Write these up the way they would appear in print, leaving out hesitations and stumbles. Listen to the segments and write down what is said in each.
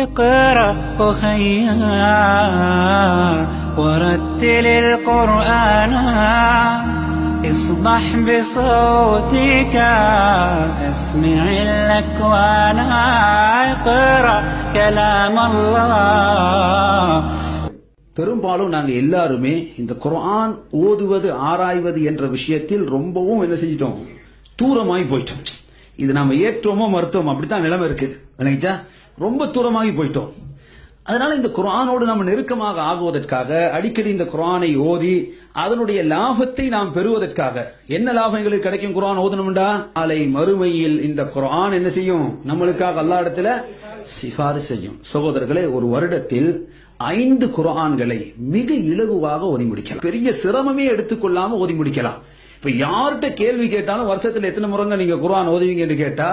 اقرأ أخيا ورتل القرآن اصدح بصوتك اسمع الأكوان اقرأ كلام الله. பெரும்பாலும் நாங்க எல்லாருமே இந்த குர்ஆன் ஓதுவது ஆராய்வது என்ற விஷயத்தில் ரொம்பவும் என்ன செஞ்சிட்டோம், தூரமாகி போயிட்டோம். இது நாம ஏற்றோமோ மறுத்தோமோ அப்படித்தான் நிலைமை இருக்குது. விளங்கிச்சா? ரொம்ப தூரமாகி போயிட்டோம். அதனால இந்த குர்ஆனோடு நம்ம நெருக்கமாக ஆகுவதற்காக அடிக்கடி இந்த குர்ஆனை ஓதி அதனுடைய லாபத்தை நாம் பெறுவதற்காக என்ன லாபம் எங்களுக்கு கிடைக்கும் குர்ஆன் ஓதணும்டா? நாளை மறுமையில் இந்த குர்ஆன் என்ன செய்யும், நம்மளுக்காக அல்லாஹ் இடத்துல சிபாரிசு செய்யும். சகோதரர்களே, ஒரு வருடத்தில் 5 குர்ஆன்களை மிக இலகுவாக ஓதி முடிக்கலாம். பெரிய சிரமமே எடுத்துக்கொள்ளாம ஓதி முடிக்கலாம். இப்ப யார்கிட்ட கேள்வி கேட்டாலும் வருஷத்துல எத்தனை முறைங்க நீங்க குர்ஆன் ஓதுவீங்கன்னு கேட்டா,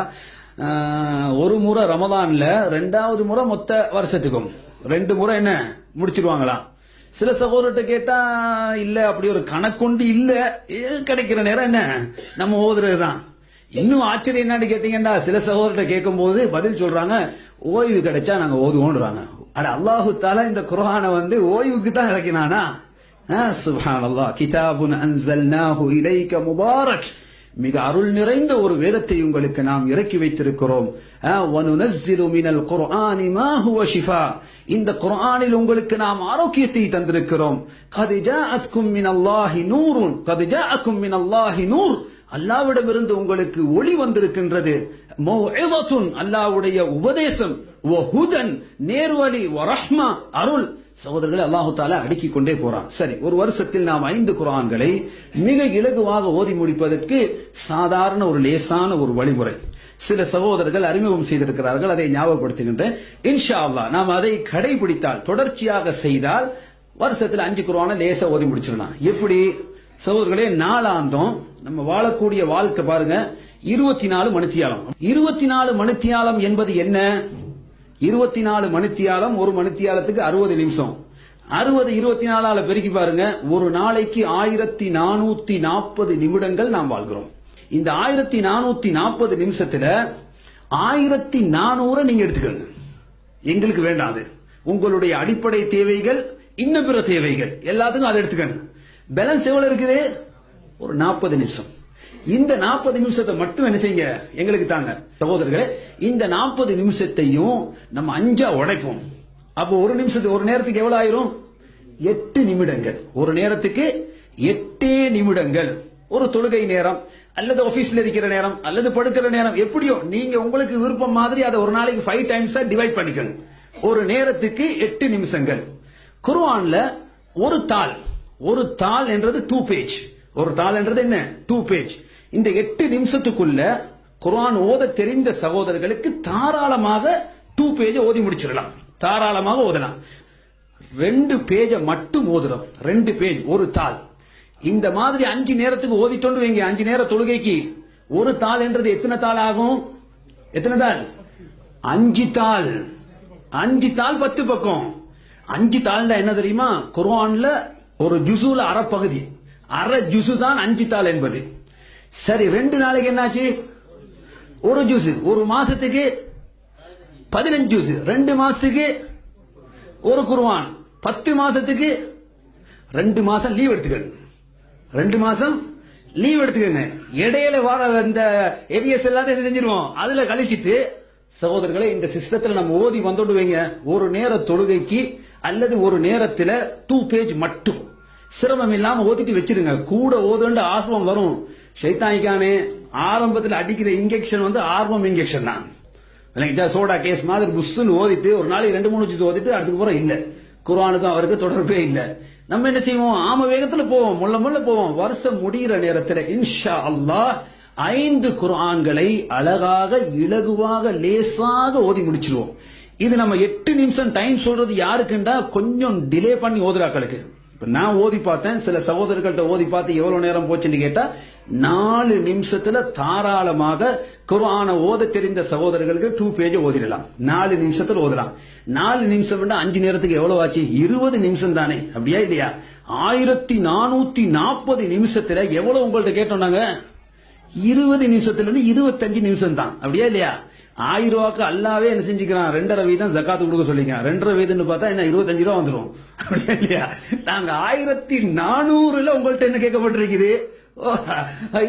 ஒரு முறை ரமதான்ல, 2வது முறை மொத்த வருஷத்துக்கும் 2 முறை என்ன முடிச்சிருவாங்களாம். சில சகோதரர்கிட்ட கேட்டா இல்ல, அப்படி ஒரு கணக்கொண்டு இல்ல, கிடைக்கிற நேரம் என்ன நம்ம ஓதுறதுதான். இன்னும் ஆச்சரியம் என்னன்னு கேட்டீங்கன்னா, சில சகோதரர்கிட்ட கேட்கும் போது பதில் சொல்றாங்க, ஓய்வு கிடைச்சா நாங்க ஓதுவோம்ன்றாங்க. அட, அல்லாஹு தஆலா இந்த குர்ஆனை ஓய்வுக்கு தான் இறக்கினானா? சுப்ஹானல்லாஹ். கிதாபுன் அன்ஸல்னாஹு இலைக முபாரக், மிக அருள் நிறைந்த ஒரு வேதத்தை உங்களுக்கு நாம் இறக்கி வைத்திருக்கிறோம். வனுனஸ்ஸிலு மினல் குர்ஆனி மா ஹுவ ஷிஃபா, இந்த குர்ஆனில் உங்களுக்கு நாம் ஆரோக்கியத்தை தந்திருக்கிறோம். கத் ஜாஅத்கும் மினல்லாஹி நூருன், கத் ஜாஅக்கும் மினல்லாஹி நூர், அல்லாஹ்விடமிருந்து உங்களுக்கு ஒளி வந்திருக்கின்றது. மௌஇதத்துன், அல்லாஹ்வுடைய உபதேசம். வஹுதன், நேர்வழி. வரஹ்மா, அருள். சகோதரர்களை, அல்லாஹு தஆலா அடுக்கிக் கொண்டே போறான். சரி, ஒரு வருஷத்தில் நாம் 5 குர்ஆன்களை மிக இலகுவாக ஓதி முடிப்பதற்கு சாதாரண ஒரு லேசான ஒரு வழிமுறை சில சகோதரர்கள் அறிமுகம் செய்திருக்கிறார்கள். அதை ஞாபகப்படுத்துகின்றேன். இன்ஷா அல்லாஹ் நாம் அதை கடைபிடித்தால், தொடர்ச்சியாக செய்தால் வருஷத்தில் 5 குர்ஆனை லேசா ஓதி முடிச்சிடலாம். எப்படி சகோதரர்களே? நாளாந்தம் நம்ம வாழக்கூடிய வாழ்க்கை பாருங்க, 24 மணித்தியாலம். 24 மணித்தியாலம் என்பது என்ன? 24 மணித்தியாலம், ஒரு மணித்தியாலத்துக்கு 60 நிமிஷம். 60 24ஆல பெருக்கி பாருங்க, ஒரு நாளைக்கு 1440 நிமிடங்கள் நாம் வாழ்கிறோம். இந்த 1440 நிமிஷத்துல 1400 நீங்க எடுத்துக்கங்க. எங்களுக்கு வேண்டாது. உங்களுடைய அடிப்படை தேவைகள், இன்னும் பிற தேவைகள் எல்லாத்துக்கும் அதை எடுத்துக்கங்க. பேலன்ஸ் எவ்வளவு இருக்குது? ஒரு 40 நிமிஷம். இந்த 40 நிமிஷத்தை மட்டும் என்ன செய்யுங்க, எங்களுக்கு தாங்க. சகோதரர்களே, இந்த 40 நிமிஷத்தையும் நம்ம 5ஆ உடைப்போம். அப்போ ஒரு நிமிஷத்துக்கு, ஒரு நேரத்துக்கு எவ்வளவு ஆயிரும்? 8 நிமிடங்கள். ஒரு நேரத்துக்கு 8 நிமிடங்கள். ஒரு தொழுகை நேரம், அல்லது ஆபீஸ்ல இருக்கிற நேரம், அல்லது படுக்கிற நேரம், எப்படியோ நீங்க உங்களுக்கு விருப்பம் மாதிரி அதை ஒரு நாளைக்கு 5 டைம்ஸா டிவைட் பண்ணிக்கங்க. ஒரு நேரத்துக்கு 8 நிமிஷங்கள். குர்ஆன்ல ஒரு தாள், ஒரு தாள் என்றது 2 பேஜ். ஒரு தாள் என்றது என்ன? 2 பேஜ். இந்த 8 நிமிஷத்துக்குள்ள குர்ஆன் ஓத தெரிந்த சகோதரர்களுக்கு தாராளமாக 2 பேஜ் ஓதி முடிச்சிடலாம். தாராளமாக ஓதலாம். 2 பேஜை மட்டும் ஓதுறோம். 2 பேஜ், ஒரு தாள். இந்த மாதிரி 5 நேரத்துக்கு ஓதிட்டோண்டு வைங்க, 5 நேர தொழுகைக்கு ஒரு தாள் என்றது எத்தனை தாள் ஆகும்? எத்தனை தாள்? 5 தாள். 5 தாள் 10 பக்கம். 5 தாள்னா என்ன தெரியுமா? குர்ஆன்ல ஒரு ஜுசுல அரை பகுதி, அரை ஜுசு தான் 5 தாள் என்பது. சரி, 2 நாளைக்கு என்னாச்சு? ஒரு ஜுசு. ஒரு மாசத்துக்கு 15 ஜுசு. 2 மாசத்துக்கு ஒரு குர்ஆன். 10 மாசத்துக்கு 2 மாசம் லீவ் எடுத்துக்கங்க. 2 மாசம் லீவ் எடுத்துக்கங்க. இடையில வர இந்த ஏரியாஸ் எல்லாத்தையும் என்ன செஞ்சிருவோம், அதுல கழிச்சிட்டு சகோதரர்களை, இந்த சிஸ்டத்துல நம்ம ஓதி வந்துட்டு வைங்க. ஒரு நேர தொழுகைக்கு அல்லது ஒரு நேரத்துல 2 பேஜ் மட்டும் சிரமம் இல்லாம ஓதிட்டு வச்சிருங்க. கூட ஓதுண்ட ஆர்வம் வரும். ஷைத்தானிக்கானே ஆரம்பத்தில் அடிக்கிற இன்ஜெக்ஷன் ஆர்வம் இன்ஜெக்ஷன் தான். சோடா கேஸ் மாதிரி புஷ்னு ஓதிட்டு ஒரு நாளைக்கு 2-3 ஜூஸ் ஓதிட்டு அடுத்துக்கு போறோம். இல்ல, குர்ஆனுக்கும் அவருக்கு தொடர்பே இல்ல. நம்ம என்ன செய்வோம்? ஆம வேகத்துல போவோம், முள்ள போவோம். வருஷம் முடிகிற நேரத்தில் இன்ஷா அல்லாஹ் 5 குர்ஆன்களை அழகாக, இலகுவாக, லேசாக ஓதி முடிச்சிருவோம். இது நம்ம 8 நிமிஷம் டைம் சொல்றது யாருக்குண்டா, கொஞ்சம் டிலே பண்ணி ஓதுறாக்களுக்கு. நான் ஓதி பார்த்தேன், சில சகோதரர்கள்ட்ட ஓதி பார்த்து எவ்வளவு நேரம் போச்சுன்னு கேட்டா 4 நிமிஷத்துல தாராளமாக குர்ஆனை ஓத தெரிந்த சகோதரர்களுக்கு 2 பேஜ் ஓதிடலாம். 4 நிமிஷத்துல ஓதலாம். 4 நிமிஷம் 5 நேரத்துக்கு எவ்வளவு ஆச்சு? 20 நிமிஷம் தானே? அப்படியா இல்லையா? 1440 நிமிஷத்துல எவ்வளவு உங்கள்ட்ட கேட்டோம் நாங்க? 20 நிமிஷத்துல இருந்து 25 நிமிஷம் தான். அப்படியா இல்லையா? 1000 ரூபாய்க்கு அல்லாவே என்ன செஞ்சுக்கிறான், 2.5 வீதம் ஜக்காத்து கொடுக்க சொல்லிக்கிறான். 2.5 வீதம்னு பார்த்தா என்ன 25 ரூபா வந்துடும், அப்படியா இல்லையா? நாங்க 1400 உங்கள்ட்ட என்ன கேட்கப்பட்டிருக்குது,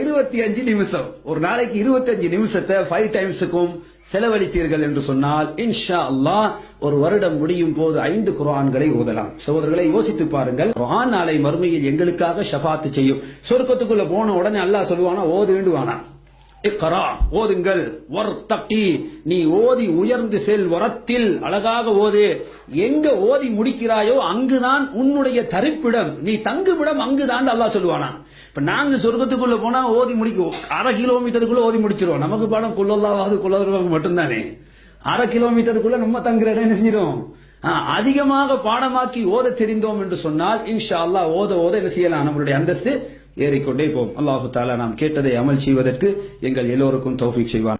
25 நிமிஷம். ஒரு நாளைக்கு 25 நிமிஷத்தை 5 டைம்ஸுக்கும் செலவழித்தீர்கள் என்று சொன்னால் இன்ஷா அல்லாஹ் ஒரு வருடம் முடியும் போது 5 குர்ஆன்களை ஓதலாம். சகோதரர்களை யோசித்து பாருங்கள். குர்ஆன் நாளை மறுமையில் எங்களுக்காக ஷஃபாத்து செய்யும். சொர்க்கத்துக்குள்ள போன உடனே அல்லாஹ் சொல்லுவானா, ஓது வேண்டுவானா, இக்ரா ஓதுங்கள், வர்தகி நீ ஓதி உயர்ந்து செல், வரத்தில் அழகாக ஓது. எங்க ஓதி முடிக்கிறாயோ அங்குதான் உன்னுடைய தரிப்பிடம், நீ தங்குமிடம் அங்குதான் அல்லாஹ் சொல்லுவானா. இப்ப நாங்க சொர்க்கத்துக்குள்ள போனா ஓதி முடிக்கும் 1/2 கிலோமீட்டருக்குள்ள ஓதி முடிச்சிருவோம். நமக்கு பாடம் குல்லல்லாஹு குல்லல்லாஹு மட்டும்தானே. 1/2 கிலோமீட்டருக்குள்ள நம்ம தங்குற இடம் என்ன செஞ்சிடும். அதிகமாக பாடமாக்கி ஓத தெரிந்தோம் என்று சொன்னால் இன்ஷா அல்லாஹ் ஓத ஓத என்ன செய்யலாம், நம்மளுடைய அந்தஸ்து ஏறிக்கொண்டே போகும். அல்லாஹு தஆலா நாம் கேட்டதை அமல் செய்வதற்கு எங்கள் எல்லோருக்கும் தௌஃபீக் செய்வான்.